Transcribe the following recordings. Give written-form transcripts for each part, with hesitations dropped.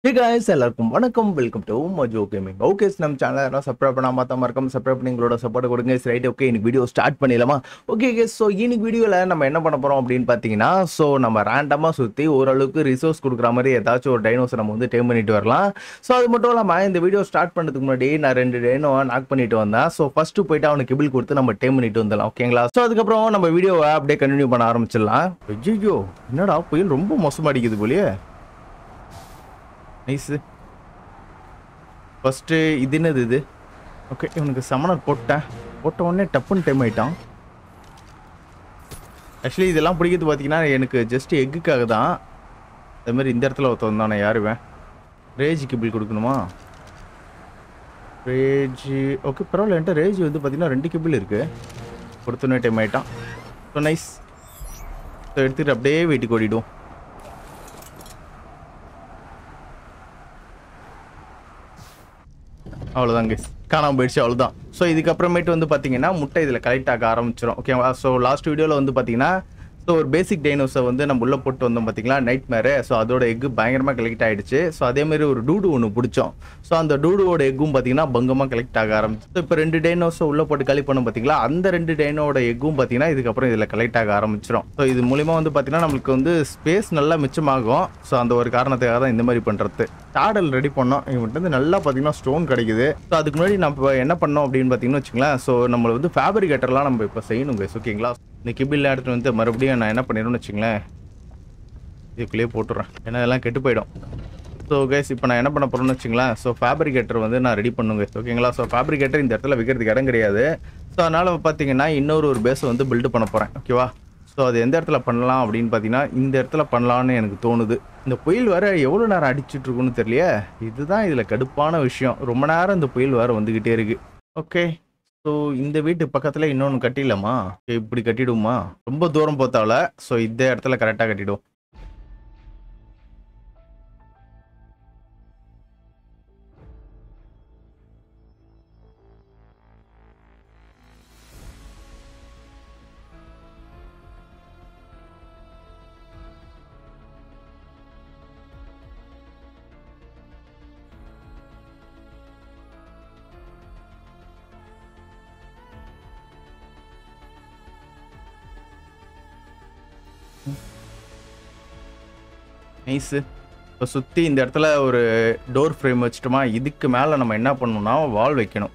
Hey guys, எல்லாருக்கும் வணக்கம். Welcome to Majo gaming. Okay, நம்ம சேனலை யாரும் சப்ஸ்கிரைப் பண்ணாம பார்த்தாம இருக்கோம். சப்ஸ்கிரைப் பண்ணி உங்களோட சப்போர்ட் கொடுங்க. ரைட், ஓகே, இன்னைக்கு வீடியோ ஸ்டார்ட் பண்ணிடலாமா? ஓகே கேஸ், ஸோ இன்னைக்கு வீடியோவில் நம்ம என்ன பண்ண போகிறோம் அப்படின்னு பார்த்தீங்கன்னா, ஸோ நம்ம ரேண்டமாக சுற்றி ஓரளவுக்கு ரிசோர்ஸ் கொடுக்குற மாதிரி ஏதாச்சும் ஒரு டைனோஸை நம்ம வந்து டேம் பண்ணிட்டு வரலாம். ஸோ அது மட்டும் இல்லாமல் இந்த வீடியோ ஸ்டார்ட் பண்ணுறதுக்கு முன்னாடி நான் 2 டைனோவை நாக் பண்ணிட்டு வந்தேன். ஸோ ஃபஸ்ட்டு போயிட்டு அவனுக்கு கிபிள் கொடுத்து நம்ம டேம் பண்ணிட்டு வந்துடலாம், ஓகேங்களா? ஸோ அதுக்கப்புறம் நம்ம வீடியோவை அப்படியே கண்டினியூ பண்ண ஆரம்பிச்சிடலாம். ஐயோ, என்னடா புயல் ரொம்ப மோசமாக அடிக்குது போலியே. நைஸு. ஃபஸ்ட்டு இது என்னது இது? ஓகே, இவனுக்கு சமணர் போட்ட உடனே டப்புன்னு டைம் ஆகிட்டான். ஆக்சுவலி இதெல்லாம் பிடிக்கிறது பார்த்தீங்கன்னா எனக்கு ஜஸ்ட் எக்குக்காக தான். அதே மாதிரி இந்த இடத்துல ஒருத்த வந்தானே, யாருவேன்? ரேஜ் கிபிள் கொடுக்கணுமா? ரேஜ் ஓகே, பரவாயில்ல. என்கிட்ட ரேஜ் வந்து பார்த்தீங்கன்னா 2 கிபிள் இருக்குது. கொடுத்தோன்னே டைம் ஆகிட்டான். So nice. ஸோ எடுத்துகிட்டு அப்படியே வீட்டுக்கு ஓடிடுவோம். அவ்வளோதான் கைஸ், காணாமல் போயிடுச்சு, அவ்வளோதான். ஸோ இதுக்கப்புறமேட்டு வந்து பார்த்தீங்கன்னா முட்டை இதில் கலெக்ட் ஆக ஆரம்பிச்சிடும், ஓகேவா? ஸோ லாஸ்ட் வீடியோவில் வந்து பார்த்தீங்கன்னா ஸோ ஒரு பேசிக் டைனோஸை வந்து நம்ம உள்ளே போட்டு வந்தோம் பார்த்தீங்களா, நைட் மேரு. ஸோ அதோட எக்கு பயங்கரமாக கலெக்ட் ஆகிடுச்சு. ஸோ அதேமாதிரி ஒரு டூடு ஒன்று பிடிச்சோம். ஸோ அந்த டூடுவோட எக்கும் பார்த்தீங்கன்னா பங்கமாக கலெக்ட் ஆக ஆரம்பிச்சு. ஸோ இப்போ 2 டைனோஸை உள்ளே போட்டு களி பண்ணோம் பார்த்தீங்களா, அந்த 2 டைனோட எக்கும் பார்த்தீங்கன்னா இதுக்கப்புறம் இதில் கலெக்ட் ஆக ஆரம்பிச்சிடும். ஸோ இது மூலிமா வந்து பார்த்தீங்கன்னா நம்மளுக்கு வந்து ஸ்பேஸ் நல்லா மிச்சமாகும். ஸோ அந்த ஒரு காரணத்துக்காக தான் இந்த மாதிரி பண்ணுறது. டாடல் ரெடி பண்ணோம். இவன்ட்டு வந்து நல்லா பார்த்தீங்கன்னா ஸ்டோன் கிடைக்குது. ஸோ அதுக்கு முன்னாடி நம்ம என்ன பண்ணோம் அப்படின்னு பார்த்தீங்கன்னு வச்சுங்களேன், ஸோ நம்மளை வந்து ஃபேப்ரிகேட்டர்லாம் நம்ம இப்போ செய்யணும் கைஸ், ஓகேங்களா? இந்த கிபிள் எடுத்துகிட்டு வந்து மறுபடியும் நான் என்ன பண்ணிடுவேன்னு வச்சுங்களேன், இதுக்குள்ளேயே போட்டுறேன், ஏன்னா இதெல்லாம் கெட்டு போயிடும். ஸோ கைஸ், இப்போ நான் என்ன பண்ண போகிறேன்னு வச்சுங்களேன், ஸோ ஃபேப்ரிகேட்டர் வந்து நான் ரெடி பண்ணுங்க, ஓகேங்களா? ஸோ ஃபேப்ரிகேட்டர் இந்த இடத்துல வைக்கிறதுக்கு இடம் கிடையாது. ஸோ அதனால் பார்த்தீங்கன்னா இன்னொரு பேஸை வந்து பில்டு பண்ண போகிறேன், ஓகேவா? ஸோ அது எந்த இடத்துல பண்ணலாம் அப்படின்னு பார்த்தீங்கன்னா இந்த இடத்துல பண்ணலான்னு எனக்கு தோணுது. இந்த புயல் வேறு எவ்வளோ நேரம் அடிச்சுட்டு இருக்குன்னு தெரியலையே. இதுதான் இதில் கடுப்பான விஷயம். ரொம்ப நேரம் இந்த புயல் வேறு வந்துக்கிட்டே இருக்கு. ஓகே, ஸோ இந்த வீட்டு பக்கத்தில் இன்னொன்று கட்டிடலாமா? இப்படி கட்டிடுமா? ரொம்ப தூரம் போத்தால. ஸோ இந்த இடத்துல கரெக்டாக கட்டிடுவோம். நைஸு. இப்போ சுற்றி இந்த இடத்துல ஒரு டோர் ஃப்ரேம் வச்சுட்டோமா, இதுக்கு மேலே நம்ம என்ன பண்ணணும்னா வால் வைக்கணும்.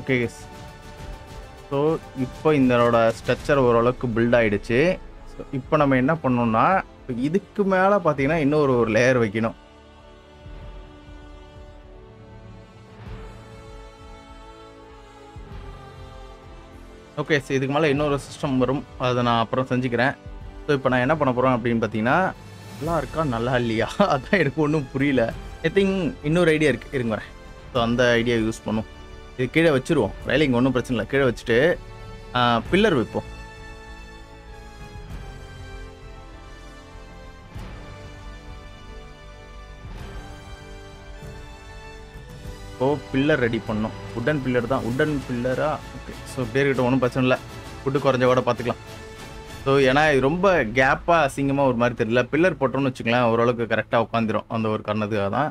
ஓகே கேஸ், ஸோ இப்போ இதோட ஸ்ட்ரக்சர் ஓரளவுக்கு பில்ட் ஆகிடுச்சு. ஸோ இப்போ நம்ம என்ன பண்ணணும்னா இதுக்கு மேலே பார்த்தீங்கன்னா இன்னொரு லேயர் வைக்கணும். ஓகே, ஸோ இதுக்கு மேலே இன்னொரு சிஸ்டம் வரும், அதை நான் அப்புறம் செஞ்சுக்கிறேன். ஸோ இப்போ நான் என்ன பண்ண போகிறேன் அப்படின்னு பார்த்தீங்கன்னா, நல்லா இருக்கா நல்லா இல்லையா அதான் எனக்கு ஒன்றும் புரியல. ஐ திங்க் இன்னொரு ஐடியா இருக்குது, இருங்க வரேன். ஸோ அந்த ஐடியா யூஸ் பண்ணும். இது கீழே வச்சுருவோம், ரயிலிங் ஒன்றும் பிரச்சனை இல்லை. கீழே வச்சுட்டு பில்லர் வைப்போம். ஓ, பில்லர் ரெடி பண்ணோம். உட்டன் பில்லர் தான், உட்டன் பில்லரா? ஓகே, ஸோ பேர்கிட்ட ஒன்றும் பிரச்சனை இல்லை, ஃபுட்டு குறைஞ்ச கூட பார்த்துக்கலாம். ஸோ ஏன்னா இது ரொம்ப கேப்பாக அசிங்கமாக ஒரு மாதிரி தெரியல. பில்லர் போட்டோம்னு வச்சுக்கலாம், ஓரளவுக்கு கரெக்டாக உட்காந்துரும், அந்த ஒரு காரணத்துக்காக தான்.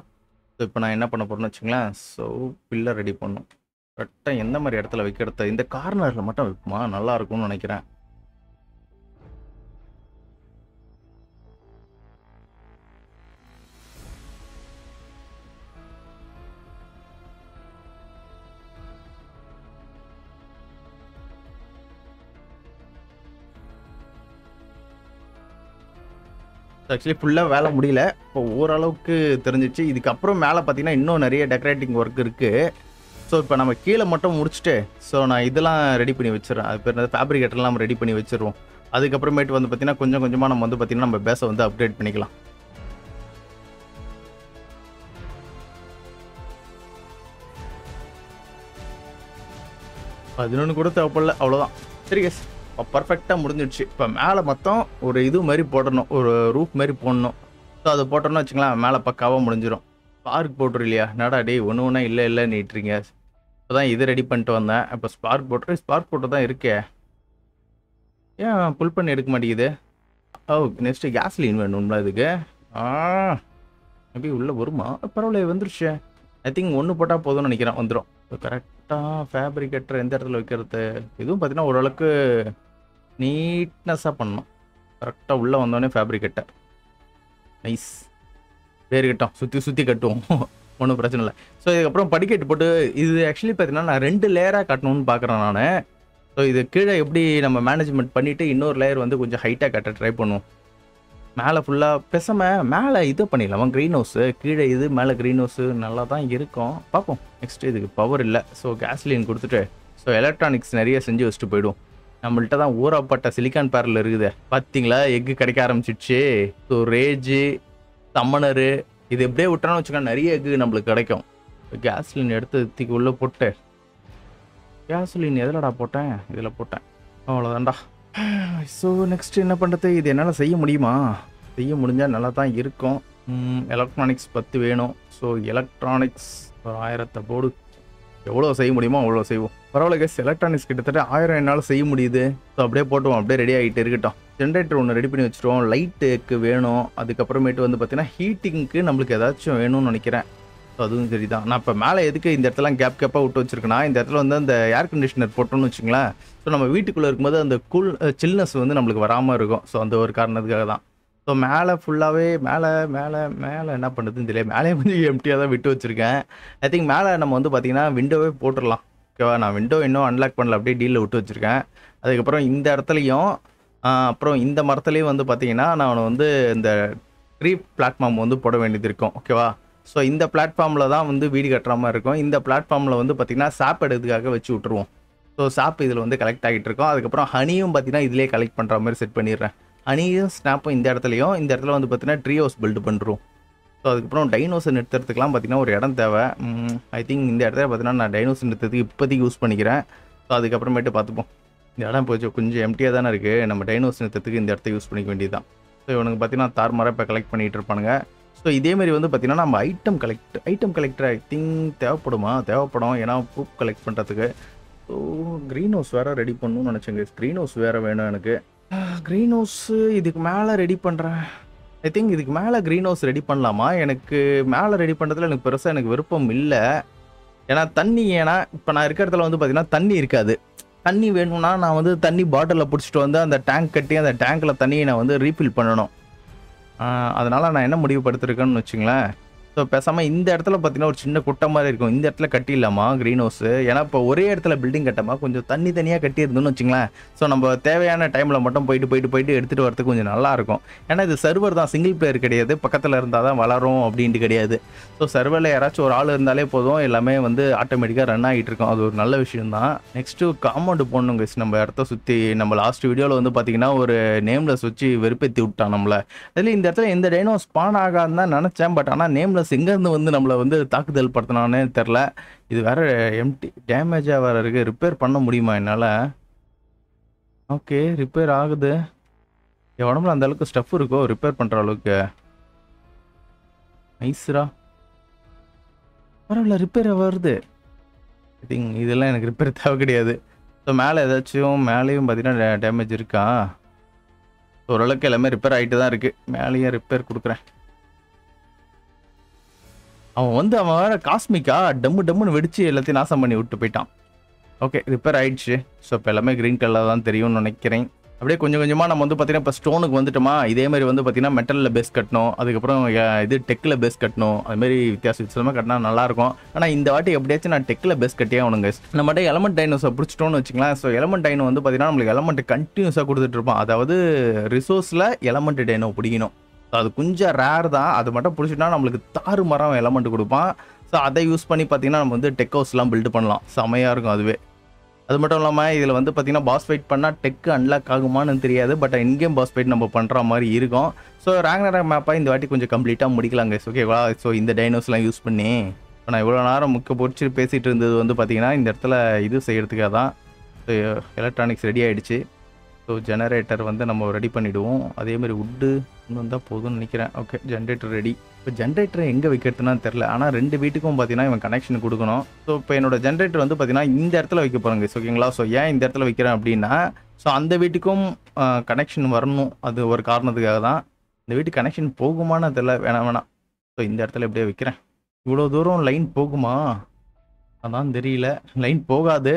ஸோ இப்போ நான் என்ன பண்ண போகிறேன்னு வச்சுங்களேன், ஸோ பில்லர் ரெடி பண்ணோம். கரெக்டாக எந்த மாதிரி இடத்துல வைக்கிறது? இந்த கார்னரில் மட்டும் வைப்போமா, நல்லா இருக்கும்னு நினைக்கிறேன். ஆக்சுவலி ஃபுல்லாக வேலை முடியல, இப்போ ஓரளவுக்கு தெரிஞ்சிச்சு. இதுக்கப்புறம் மேலே பார்த்தீங்கன்னா இன்னும் நிறைய டெக்கரேட்டிங் ஒர்க் இருக்குது. ஸோ இப்போ நம்ம கீழே மட்டும் முடிச்சுட்டு ஸோ நான் இதெல்லாம் ரெடி பண்ணி வச்சிடறேன். அது பேர் ஃபேப்ரிகேட்டர்லாம் நம்ம ரெடி பண்ணி வச்சிருவோம். அதுக்கப்புறமேட்டு வந்து பார்த்தீங்கன்னா கொஞ்சம் கொஞ்சமாக நம்ம வந்து பார்த்தீங்கன்னா நம்ம பேஸை வந்து அப்டேட் பண்ணிக்கலாம். பதினொன்று கூட தேவைப்படல, அவ்வளோதான். சரி கேஸ், பர்ஃபெக்டாக முடிஞ்சிடுச்சு. இப்போ மேலே மொத்தம் ஒரு இது மாதிரி போடணும், ஒரு ரூஃப் மாதிரி போடணும். ஸோ அதை போட்டோம்னு வச்சுக்கலாம், மேலே பக்காவாக முடிஞ்சிடும். ஸ்பார்க் போட்டுரு இல்லையா? என்னடா டே ஒன்று ஒன்றா இல்லை நீட்டுறீங்க. இப்போ தான் இது ரெடி பண்ணிட்டு வந்தேன். இப்போ ஸ்பார்க் போட்டு தான் இருக்கே. ஏன் புல் பண்ணி எடுக்க மாட்டேங்குது? ஓ நெக்ஸ்ட்டு கேஸ்லின் வேணும்ல இதுக்கு. ஆ மேபி உள்ளே வருமா? பரவாயில்ல வந்துருச்சு. ஐ திங்க் 1 போட்டால் போதும்னு நினைக்கிறேன், வந்துடும். கரெக்டாக ஃபேப்ரிகேட்டர் எந்த இடத்துல வைக்கிறது? இதுவும் பார்த்தீங்கன்னா ஓரளவுக்கு நீட்னஸாக பண்ணணும். கரெக்டாக உள்ளே வந்தோடனே ஃபேப்ரிகேட்டர் நைஸ். வேறுகிட்டோம் சுற்றி சுற்றி கட்டுவோம். ஒன்றும் பிரச்சனை இல்லை. ஸோ இதுக்கப்புறம் படிக்கட்டு போட்டு இது ஆக்சுவலி பார்த்தீங்கன்னா நான் 2 லேயராக கட்டணும்னு பார்க்குறேன் நான். ஸோ இது கீழே எப்படி நம்ம மேனேஜ்மெண்ட் பண்ணிவிட்டு இன்னொரு லேயர் வந்து கொஞ்சம் ஹைட்டாக கட்ட ட்ரை பண்ணுவோம். மேலே ஃபுல்லாக பேசாமல் மேலே இதை பண்ணிடலாமா க்ரீன் ஹவுஸு, கீழே இது மேலே க்ரீன் ஹவுஸு நல்லா தான் இருக்கும். பார்ப்போம். நெக்ஸ்ட்டு இதுக்கு பவர் இல்லை. ஸோ கேஸ்லின் கொடுத்துட்டு ஸோ எலக்ட்ரானிக்ஸ் நிறைய செஞ்சு வச்சுட்டு போய்டும். நம்மள்ட்ட தான் ஊறப்பட்ட சிலிக்கான் பேரல் இருக்குது. பார்த்தீங்களா எக்கு கிடைக்க ஆரம்பிச்சிடுச்சு. ஸோ ரேஜு சம்மனரு இது எப்படியே விட்டோன்னு வச்சுக்கோங்க நிறைய எக்கு நம்மளுக்கு கிடைக்கும். கேஸ்லின் எடுத்து தூக்கி உள்ளே போட்டு கேஸ்லின் எதிலடா போட்டேன்? இதில் போட்டேன். அவ்வளோதான்டா. ஸோ நெக்ஸ்ட் என்ன பண்ணுறது? இது என்னால் செய்ய முடியுமா? செய்ய முடிஞ்சால் நல்லா தான் இருக்கும். எலக்ட்ரானிக்ஸ் 10 வேணும். ஸோ எலக்ட்ரானிக்ஸ் 1000 போடு. எவ்வளோ செய்ய முடியுமோ அவ்வளோ செய்வோம். பரவாயில்ல கேஸ், எலக்ட்ரானிக்ஸ் கிட்டத்தட்ட 1000 என்னால் செய்ய முடியுது. ஸோ அப்படியே போட்டுவோம், அப்படியே ரெடி ஆகிட்டு இருக்கட்டும். ஜென்ரேட்டர் ஒன்று ரெடி பண்ணி வச்சுருவோம். லைட்டுக்கு வேணும். அதுக்கப்புறமேட்டு வந்து பார்த்தீங்கன்னா ஹீட்டிங்க்கு நம்மளுக்கு ஏதாச்சும் வேணும்னு நினைக்கிறேன். ஸோ அதுவும் சரி தான். நான் இப்போ மேலே எதுக்கு இந்த இடத்துல கேப்பாக விட்டு வச்சுருக்கேன்னா, இந்த இடத்துல வந்து அந்த ஏர் கண்டிஷனர் போட்டோன்னு வச்சுங்களேன். ஸோ நம்ம வீட்டுக்குள்ளே இருக்கும்போது அந்த சில்னஸ் வந்து நம்மளுக்கு வராமல் இருக்கும். ஸோ அந்த ஒரு காரணத்துக்காக தான். ஸோ மேலே ஃபுல்லாகவே மேலே என்ன பண்ணுறதுன்னு தெரியல. மேலே கொஞ்சம் எம்டியாக தான் விட்டு வச்சுருக்கேன். ஐ திங்க் மேலே நம்ம வந்து பார்த்திங்கன்னா விண்டோவே போட்டுடலாம். ஓகேவா? நான் விண்டோ இன்னும் அன்லாக் பண்ணல, அப்படியே டீலில் விட்டு வச்சுருக்கேன். அதுக்கப்புறம் இந்த இடத்துலையும் அப்புறம் இந்த மரத்துலேயும் வந்து பார்த்திங்கன்னா நான் வந்து இந்த ட்ரீ பிளாட்ஃபார்ம் வந்து போட வேண்டியது இருக்கும். ஓகேவா? ஸோ இந்த பிளாட்ஃபார்மில் தான் வந்து வீடு கட்டுற மாதிரி இருக்கும். இந்த பிளாட்ஃபார்மில் வந்து பார்த்திங்கன்னா சாப் எடுக்கிறதுக்காக வச்சு விட்ருவோம். ஸோ சாப் இதில் வந்து கலெக்ட் ஆகிட்டு இருக்கோம். அதுக்கப்புறம் ஹனியும் பார்த்திங்கன்னா இதிலே கலெக்ட் பண்ணுற மாதிரி செட் பண்ணிடுறேன். ஹனியும் ஸ்னாப்பும் இந்த இடத்துலையும், இந்த இடத்துல வந்து பார்த்திங்கன்னா ட்ரீ ஹவுஸ் பில்டு பண்ணுறோம். ஸோ அதுக்கப்புறம் டைனோசர் நிறுத்துறதுக்குலாம் பார்த்திங்கன்னா ஒரு இடம் தேவை. ஐ திங்க் இந்த இடத்துல பார்த்திங்கன்னா நான் டைனோசர் நிறுத்துறதுக்கு இப்போதைக்கு யூஸ் பண்ணிக்கிறேன். ஸோ அதுக்கப்புறமேட்டு பார்த்துப்போம். இந்த இடம் கொஞ்சம் எம்டியாக தானே இருக்குது. நம்ம டைனோசர் நிறுத்துறதுக்கு இந்த இடத்த யூஸ் பண்ணிக்க வேண்டியது தான். ஸோ இவனுக்கு பார்த்திங்கன்னா தார்மாராக இப்போ கலெக்ட் பண்ணிகிட்டு இருப்பானுங்க. ஸோ இதேமாரி வந்து பார்த்திங்கன்னா நம்ம ஐட்டம் கலெக்டர் ஐ திங்க் தேவைப்படும். ஏன்னா ப்ரூஃப் கலெக்ட் பண்ணுறதுக்கு. ஸோ க்ரீன் ஹவுஸ் வேறு ரெடி பண்ணணும்னு நினச்சேங்க. க்ரீன் ஹவுஸ் வேறு வேணும் எனக்கு. க்ரீன் ஹவுஸு இதுக்கு மேலே ரெடி பண்ணுறேன். ஐ திங்க் இதுக்கு மேலே க்ரீன் ஹவுஸ் ரெடி பண்ணலாமா? எனக்கு மேலே ரெடி பண்ணுறதுல எனக்கு பெருசாக எனக்கு விருப்பம் இல்லை. ஏன்னா இப்போ நான் இருக்கிற இடத்துல வந்து பார்த்திங்கன்னா தண்ணி இருக்காது. தண்ணி வேணும்னா நான் வந்து தண்ணி பாட்டிலில் பிடிச்சிட்டு வந்து அந்த டேங்க் கட்டி அந்த டேங்க்கில் தண்ணியை நான் வந்து ரீஃபில் பண்ணணும். அதனால் நான் என்ன முடிவு படுத்திருக்கேன்னு வச்சுங்களேன். ஸோ பேசாமல் இந்த இடத்துல பார்த்தீங்கன்னா ஒரு சின்ன குட்டை மாதிரி இருக்கும். இந்த இடத்துல கட்டிடலாமா க்ரீன் ஹவுஸு? ஏன்னா இப்போ ஒரே இடத்துல பில்டிங் கட்டாமா கொஞ்சம் தனியாக கட்டியிருந்தோன்னு வச்சுங்களேன். ஸோ நம்ம தேவையான டைமில் மட்டும் போயிட்டு எடுத்துகிட்டு வரதுக்கு கொஞ்சம் நல்லாயிருக்கும். ஏன்னா இது சர்வர் தான், சிங்கிள் பிளேயர் கிடையாது. பக்கத்தில் இருந்தால் தான் வளரும் அப்படின்ட்டு கிடையாது. ஸோ சர்வரில் யாராச்சும் ஒரு ஆள் இருந்தாலே போதும், எல்லாமே வந்து ஆட்டோமேட்டிக்காக ரன் ஆகிட்டு இருக்கும். அது ஒரு நல்ல விஷயம் தான். நெக்ஸ்ட்டு காம்பவுண்டு போடணும் கைஸ். நம்ம இடத்த சுற்றி நம்ம லாஸ்ட் வீடியோவில் வந்து பார்த்திங்கன்னா ஒரு நேம்லெஸ் வச்சு வெறுப்பேற்றி விட்டான் நம்மளை. அதில் இந்த இடத்துல எந்த டைனோ ஸ்பான் ஆகாதுன்னு தான் நினச்சேன். பட் ஆனால் நேம்லெஸ் எங்கேருந்து வந்து நம்மளை வந்து தாக்குதல் படுத்தினானே தெரில. இது வேற எம்டி டேமேஜாக வேறு இருக்குது. ரிப்பேர் பண்ண முடியுமா என்னால்? ஓகே ரிப்பேர் ஆகுது. என் உடம்புல அந்த அளவுக்கு ஸ்டஃப் இருக்கோ ரிப்பேர் பண்ணுற அளவுக்கு? நைஸ்ரா, பரவாயில்ல ரிப்பேர் வருது. ஐ திங்க் இதெல்லாம் எனக்கு ரிப்பேர் தேவை கிடையாது. ஸோ மேலே ஏதாச்சும் மேலேயும் பார்த்தீங்கன்னா டேமேஜ் இருக்கா? ஓரளவுக்கு எல்லாமே ரிப்பேர் ஆகிட்டு தான் இருக்குது. மேலேயும் ரிப்பேர் கொடுக்குறேன். அவன் வேற காஸ்மிக்கா டம்முன்னு வெடிச்சு எல்லாத்தையும் நாசம் பண்ணி விட்டு போயிட்டான். ஓகே ரிப்பேர் ஆயிடுச்சு. ஸோ இப்போ எல்லாமே க்ரீன் கலர் தான் தெரியும்னு நினைக்கிறேன். அப்படியே கொஞ்சம் கொஞ்சமாக நம்ம வந்து பார்த்தீங்கன்னா இப்போ ஸ்டோனுக்கு வந்துட்டோமா, இதேமாதிரி வந்து பார்த்தீங்கன்னா மெட்டலில் பேஸ் கட்டணும். அதுக்கப்புறம் இது டெக்கில் பேஸ் கட்டணும். அதுமாரி வித்தியாசமாக கட்டினா நல்லாயிருக்கும். ஆனால் இந்த வாட்டி எப்படியாச்சும் நான் டெக்கில் பேஸ் கட்டியே ஆகணுங்க. நம்மகிட்ட எலமெண்ட் டைனோஸை பிடிச்சிட்டோன்னு வச்சுக்கலாம். ஸோ எலமெண்ட் டைனோ வந்து பார்த்தீங்கன்னா நம்மளுக்கு எலமெண்ட் கண்டினியூஸாக கொடுத்துட்டு இருப்போம். அதாவது ரிசோர்ஸில் எலமெண்ட் டைனோ பிடிக்கணும். ஸோ அது கொஞ்சம் ரேர் தான். அது மட்டும் பிடிச்சிட்டா நம்மளுக்கு தாறு மரம் எலமெண்ட் கொடுப்பான். ஸோ அதை யூஸ் பண்ணி பார்த்தீங்கன்னா நம்ம வந்து டெக் ஹவுஸ்லாம் பில்டு பண்ணலாம். செமையாக இருக்கும் அதுவே. அது மட்டும் இல்லாமல் இதில் வந்து பார்த்தீங்கன்னா பாஸ் ஃபைட் பண்ணால் டெக்கு அன்லாக் ஆகுமான்னு தெரியாது. பட் இன்கேம் பாஸ் ஃபைட் நம்ம பண்ணுற மாதிரி இருக்கும். ஸோ ரேக்னராக் மேப்பாக இந்த வாட்டி கொஞ்சம் கம்ப்ளீட்டாக முடிக்கலாங்க. ஓகேவா? ஸோ இந்த டைனோஸ்லாம் யூஸ் பண்ணி இப்போ நான் இவ்வளோ நேரம் பிடிச்சி பேசிகிட்டு இருந்தது வந்து பார்த்தீங்கன்னா இந்த இடத்துல இது செய்கிறதுக்காக தான். ஸோ எலக்ட்ரானிக்ஸ் ரெடி ஆகிடுச்சு. ஸோ ஜெனரேட்டர் வந்து நம்ம ரெடி பண்ணிவிடுவோம். அதேமாதிரி வுட்டு இன்னும் வந்தால் போதும்னு நினைக்கிறேன். Okay, generator ready. இப்போ ஜென்ரேட்டரை எங்கே வைக்கிறதுனா தெரில. ஆனால் 2 வீட்டுக்கும் பார்த்தீங்கன்னா இவன் கனெக்ஷன் கொடுக்கணும். ஸோ இப்போ என்னோட ஜென்ரேட்டர் வந்து பார்த்தீங்கன்னா இந்த இடத்துல வைக்க போகிறாங்க. ஓகேங்களா? ஸோ ஏன் இந்த இடத்துல வைக்கிறேன் அப்படின்னா, ஸோ அந்த வீட்டுக்கும் கனெக்ஷன் வரணும். அது ஒரு காரணத்துக்காக தான். இந்த வீட்டுக்கு கனெக்ஷன் போகுமான்னு தெரில. வேணாம். ஸோ இந்த இடத்துல எப்படியே வைக்கிறேன். இவ்வளோ தூரம் லைன் போகுமா? அதான் தெரியல. லைன் போகாது.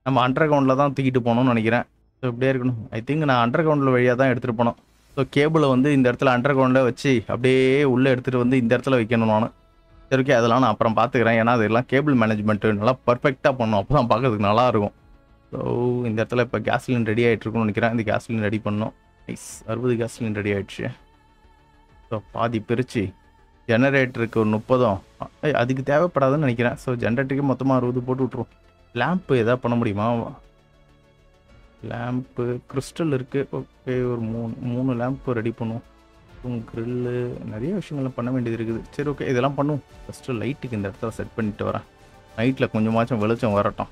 நம்ம அண்டர் கிரவுண்டில் தான் தூக்கிட்டு போகணும்னு நினைக்கிறேன். ஸோ இப்படியே இருக்கணும். ஐ திங்க் நான் அண்டர் கிரவுண்டில் வழியாக தான் எடுத்துகிட்டு போனோம். ஸோ கேபிளை வந்து இந்த இடத்துல அண்டர் கிரவுண்டில் வச்சு அப்படியே உள்ளே எடுத்துகிட்டு வந்து இந்த இடத்துல வைக்கணும் நான். சரி, ஓகே, அதெல்லாம் நான் அப்புறம் பார்த்துக்கிறேன். ஏன்னா அதெல்லாம் கேபிள் மேனேஜ்மெண்ட்டு நல்லா பர்ஃபெக்டாக பண்ணணும். அப்போ தான் பார்க்கறதுக்கு நல்லாயிருக்கும். ஸோ இந்த இடத்துல இப்போ கேஸ்லின் ரெடி ஆகிட்டு இருக்குன்னு நினைக்கிறேன். இந்த கேஸ்லின் ரெடி பண்ணணும். நைஸ், 60 கேஸ்லின் ரெடி ஆகிடுச்சு. ஸோ பாதி பிரித்து ஜெனரேட்டருக்கு ஒரு 30 அதுக்கு தேவைப்படாதுன்னு நினைக்கிறேன். ஸோ ஜெனரேட்டருக்கு மொத்தமாக 60 போட்டு விட்ருவோம். லேம்ப்பு எதாவது பண்ண முடியுமா? லேம்ப்பு கிறிஸ்டல் இருக்குது. ஓகே, ஒரு 3 லேம்ப்பு ரெடி பண்ணுவோம். க்ரில்லு நிறைய விஷயங்கள்லாம் பண்ண வேண்டியது இருக்குது. சரி, ஓகே, இதெல்லாம் பண்ணுவோம். ஃபஸ்ட்டு லைட்டுக்கு இந்த இடத்துல செட் பண்ணிட்டு வரேன். நைட்டில் கொஞ்சமாச்சும் வெளிச்சம் வரட்டும்.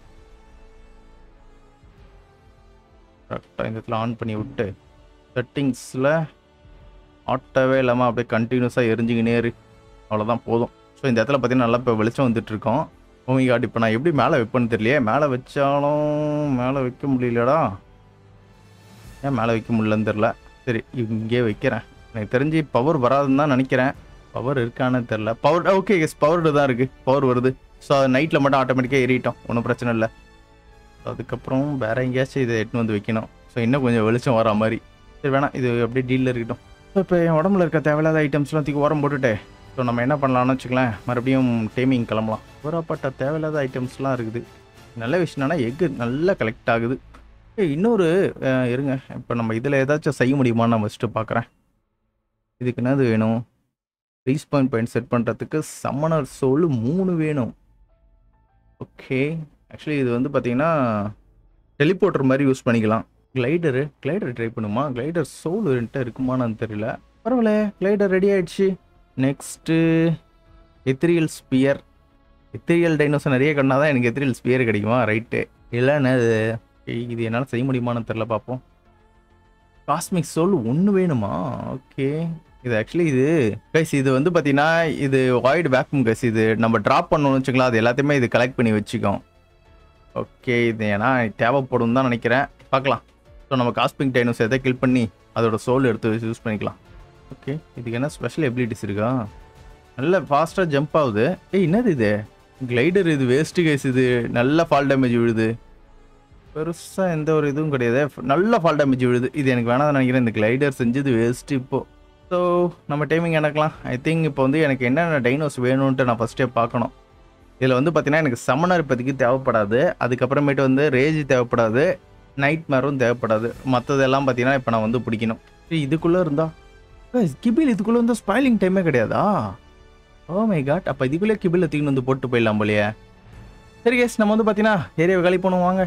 கரெக்டாக இந்த இடத்துல ஆன் பண்ணி விட்டு செட்டிங்ஸில் ஆட்டோவே இல்லாமல் அப்படியே கண்டினியூஸாக எரிஞ்சிக்கினே இருக்கு. அவ்வளோதான் போதும். ஸோ இந்த இடத்துல பார்த்தீங்கன்னா நல்லா இப்போ வெளிச்சம் வந்துட்டுருக்கோம். ஓமி காட், இப்போ நான் எப்படி மேலே வைப்பேன்னு தெரியலையே. மேலே வச்சாலும் மேலே வைக்க முடியலடா. ஏன் மேலே வைக்க முடியலன்னு தெரில. சரி, இங்கே வைக்கிறேன். எனக்கு தெரிஞ்சு பவர் வராதுன்னு தான் நினைக்கிறேன். பவர் இருக்கான்னு தெரில. பவர் ஓகே, எஸ், பவர்டு தான் இருக்குது. பவர் வருது. ஸோ அது நைட்டில் மட்டும் ஆட்டோமேட்டிக்காக ஏறிட்டோம். ஒன்றும் பிரச்சனை இல்லை. அதுக்கப்புறம் வேறு எங்கேயாச்சும் இதை எட்டுன்னு வந்து வைக்கணும். ஸோ இன்னும் கொஞ்சம் வெளிச்சம் வர மாதிரி. சரி, வேணாம், இது அப்படியே டீலில் இருக்கட்டும். ஸோ இப்போ என் உடம்புல இருக்க தேவையில்லாத ஐட்டம்ஸ்லாம் தூக்கி ஓரம் போட்டுட்டு ஸோ நம்ம என்ன பண்ணலாம்னு வச்சுக்கலாம், மறுபடியும் டேமிங் கிளம்பலாம். ஊறப்பட்ட தேவையில்லாத ஐட்டம்ஸ்லாம் இருக்குது. நல்ல விஷயம் என்னன்னா எக்கு நல்லா கலெக்ட் ஆகுது. இன்னொரு இருங்க, இப்போ நம்ம இதில் ஏதாச்சும் செய்ய முடியுமான்னு நான் ஃபஸ்ட்டு பார்க்குறேன். இதுக்கு என்னது வேணும்? ரீஸ்பான் பாயிண்ட் செட் பண்ணுறதுக்கு சம்மனர் சோல் 3 வேணும். ஓகே, ஆக்சுவலி இது வந்து பார்த்தீங்கன்னா டெலிபோர்ட்டர் மாதிரி யூஸ் பண்ணிக்கலாம். கிளைடர் ட்ரை பண்ணுமா? கிளைடர் சோல் இருக்குமான்னு தெரியல. பரவாயில்ல, கிளைடர் ரெடி ஆயிடுச்சு. Next ethereal sphere. Ethereal dinosaur நிறைய கண்ணா தான் எனக்கு எத்திரியல் ஸ்பியர் கிடைக்குமா? ரைட்டு. இல்லைன்னா இது என்னால் செய்ய முடியுமான்னு தெரில, பார்ப்போம். காஸ்மிக் சோல் 1 வேணுமா? ஓகே, இது ஆக்சுவலி இது கைஸ், இது வந்து பார்த்தீங்கன்னா இது வாய்டு வேக்யூம் கைஸ். இது நம்ம ட்ராப் பண்ணணும்னு வச்சுக்கலாம். அது எல்லாத்தையுமே இது கலெக்ட் பண்ணி வச்சுக்கோம். ஓகே, இது ஏன்னா தேவைப்படும் தான் நினைக்கிறேன். பார்க்கலாம். ஸோ நம்ம காஸ்மிக் டைனோசர் எதை கில் பண்ணி அதோட சோல் எடுத்து யூஸ் பண்ணிக்கலாம். ஓகே, இதுக்கு என்ன ஸ்பெஷல் எபிலிட்டிஸ் இருக்கா? நல்ல ஃபாஸ்ட்டாக ஜம்ப் ஆகுது. என்னது இது? கிளைடர். இது வேஸ்ட்டு கைஸ். இது நல்ல ஃபால் டேமேஜ் விழுது. பெருசாக எந்த ஒரு இதுவும் கிடையாது. நல்ல ஃபால் டேமேஜ் விழுது. இது எனக்கு வேணாம்னு நினைக்கிறேன். இந்த கிளைடர் செஞ்சது வேஸ்ட்டு. இப்போது ஸோ நம்ம டைமிங் எனக்கலாம். ஐ திங்க் இப்போ வந்து எனக்கு என்னென்ன டைனோஸ் வேணும்ன்ட்டு நான் ஃபஸ்ட்டே பார்க்கணும். இதில் வந்து பார்த்தீங்கன்னா எனக்கு சம்மனர் இப்போதைக்கு தேவைப்படாது. அதுக்கப்புறமேட்டு வந்து ரேஜ் தேவைப்படாது. நைட் மேரும் தேவைப்படாது. மற்றதெல்லாம் பார்த்தீங்கன்னா இப்போ நான் வந்து பிடிக்கணும். இதுக்குள்ளே இருந்தா கிபில், இதுக்குள்ளே வந்து ஸ்பாயிலிங் டைமே கிடையாதா? ஓ மை காட், அப்போ இதுக்குள்ளே கிபில் தீன்னு வந்து போட்டு போயிடலாம் போலையே. சரி கேஸ், நம்ம வந்து பார்த்தீங்கன்னா ஏரியாவை காலி பண்ணுவோம் வாங்க.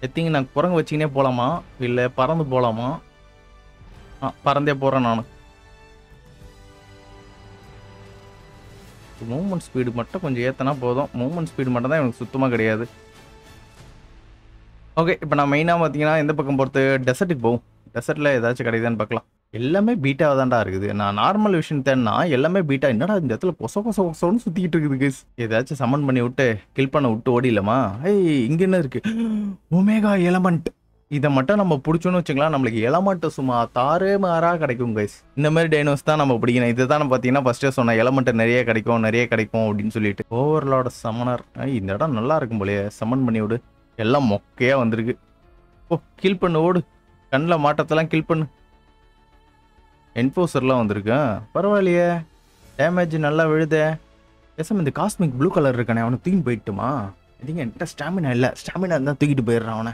எத்திங்க நான் குரங்கு வச்சிக்கினே போகலாமா இல்லை பறந்து போகலாமா? பறந்தே போகிறேன் நான். மூவ்மெண்ட் ஸ்பீடு மட்டும் கொஞ்சம் ஏற்றினா போதும். மூவ்மெண்ட் ஸ்பீடு மட்டும் தான் எனக்கு சுத்தமாக கிடையாது. ஓகே, இப்போ நான் மெயினாக பார்த்தீங்கன்னா எந்த பக்கம் போகிறது? டெசர்ட்டுக்கு போகும். டெசர்ட்டில் ஏதாச்சும் கிடைக்குதான்னு பார்க்கலாம். எல்லாமே பீட்டாக தான்டா இருக்குது. நான் நார்மல் விஷயம் தேன்னா எல்லாமே பீட்டா. என்னடா இந்த இடத்துல கொசன்னு சுற்றிக்கிட்டு இருக்குது கேஸ். ஏதாச்சும் சமன் பண்ணி விட்டு கில் பண்ண விட்டு ஓடிடலாமா? இங்கே என்ன இருக்குது? Omega element. இதை மட்டும் நம்ம பிடிச்சோன்னு வச்சுக்கலாம், நம்மளுக்கு எலமெண்ட்டு சும்மா தாரே மாறாக கிடைக்கும் கைஸ். இந்த மாதிரி டைனோஸ் தான் நம்ம பிடிக்கணும். இதை தான் பார்த்தீங்கன்னா ஃபஸ்ட்டே சொன்னேன், எலமெண்ட்டு நிறைய கிடைக்கும் அப்படின்னு சொல்லிட்டு. ஓவர்லார்ட் சமனர். இந்த இடம் நல்லா இருக்கும் போலையே. சமன் பண்ணி விடு. எல்லாம் மொக்கையாக வந்திருக்கு. ஓ, கில் பண்ணு, ஓடு. கண்ணில் மாட்டத்தெல்லாம் கில் பண்ணு. என்ஃபோர்ஸர்லாம் வந்திருக்கேன். பரவாயில்லையே, டேமேஜ் நல்லா விழுதே. பேசாமல் இந்த காஸ்மிக் ப்ளூ கலர் இருக்கானே அவனை தூக்கிட்டு போயிட்டுமா? இதுங்க என்கிட்ட ஸ்டாமினா இல்லை. ஸ்டாமினா இருந்தால் தூக்கிட்டு போயிடுறான் அவனை.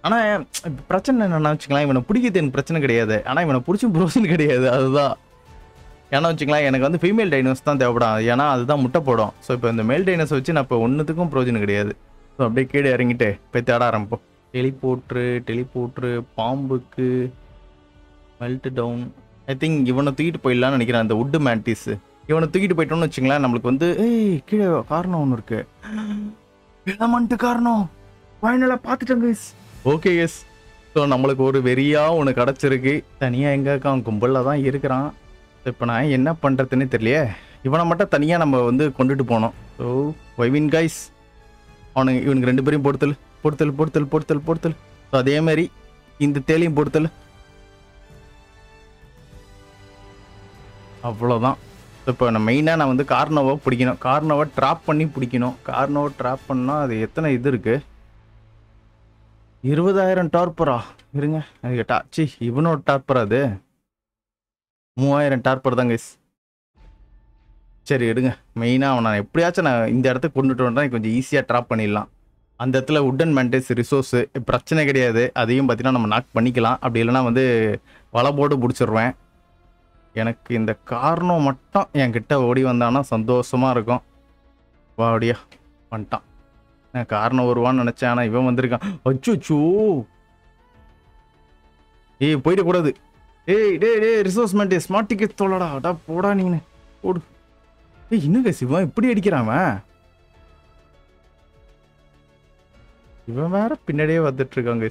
ஆனால் பிரச்சனை என்னென்னா வச்சுக்கலாம், இவனை பிடிக்கிறது எனக்கு பிரச்சனை கிடையாது. ஆனால் இவனை பிடிச்சும் ப்ரோசன் கிடையாது. அதுதான் ஏன்னா வச்சுக்கலாம், எனக்கு வந்து ஃபீமேல் டைனோஸ் தான் தேவைப்படும். ஏன்னா அதுதான் முட்டை போடும். ஸோ இப்போ இந்த மேல் டைனோஸ் வச்சு நான் இப்போ ஒன்றுத்துக்கும் ப்ரோஜனம் கிடையாது. ஸோ அப்படியே கீழே இறங்கிட்டு போய் தேட ஆரம்பிப்போம். டெலிபோட்ரு பாம்புக்கு மெல்ட் டவுன். ஐ திங்க் இவனை தூக்கிட்டு போயிடலான்னு நினைக்கிறேன். அந்த வுட்டு மேண்டிஸ் இவனை தூக்கிட்டு போயிட்டோம்னு வச்சுங்களேன், நம்மளுக்கு வந்து கீழே காரணம் ஒன்று இருக்கு. எலமெண்ட் காரணம் ஃபைனலாக பார்த்துட்டேன் கைஸ். ஓகே எஸ், ஸோ நம்மளுக்கு ஒரு வெறியாக ஒன்று கிடச்சிருக்கு. தனியாக எங்கே இருக்கான், கும்பலில் தான் இருக்கிறான். இப்போ நான் என்ன பண்ணுறதுன்னு தெரியலையே. இவனை மட்டும் தனியாக நம்ம வந்து கொண்டுட்டு போனோம். ஸோ வைவின் கைஸ், இவனுக்கு 2 பேரையும் பொறுத்தல். ஸோ அதேமாரி இந்த தேலையும் பொறுத்தல். அவ்வளோதான். இப்போ நான் மெயினாக நான் வந்து கார்னோவை பிடிக்கணும். கார்னோவை ட்ராப் பண்ணி பிடிக்கணும். கார்னோவை ட்ராப் பண்ணால் அது எத்தனை இது இருக்குது, 20,000 டார்பரா இருங்க. அது இவனோட டார்பரா அது 3000 டார்பர் தான் கைஸ். சரி எடுங்க. மெயினாக அவனை எப்படியாச்சும் நான் இந்த இடத்துக்கு கொண்டுட்டு வந்தா கொஞ்சம் ஈஸியாக ட்ராப் பண்ணிடலாம். அந்த இடத்துல உட்டன் மேண்டேஸ் ரிசோர்ஸு பிரச்சனை கிடையாது. அதையும் பார்த்தீங்கன்னா நம்ம நாக் பண்ணிக்கலாம். அப்படி இல்லைனா வந்து வலை போட்டு பிடிச்சிடுவேன். எனக்கு இந்த கார்னோ மட்டும் என்கிட்ட ஓடி வந்தானா சந்தோஷமாக இருக்கும். வாடியா வந்துட்டான். நான் கார்னோ வருவான்னு நினச்சேன், ஆனால் இவன் வந்திருக்கான். அச்சோ ஏய் போயிடக்கூடாது. டே ரிசோர்ஸ் மேண்டேஸ் மாட்டிக்க தோலடா. அடா போடா நீங்க போடு. ஏய் இன்னும் சிவன் இப்படி அடிக்கிறான். இவன் வேற பின்னாடியே வந்துட்டு இருக்காங்க.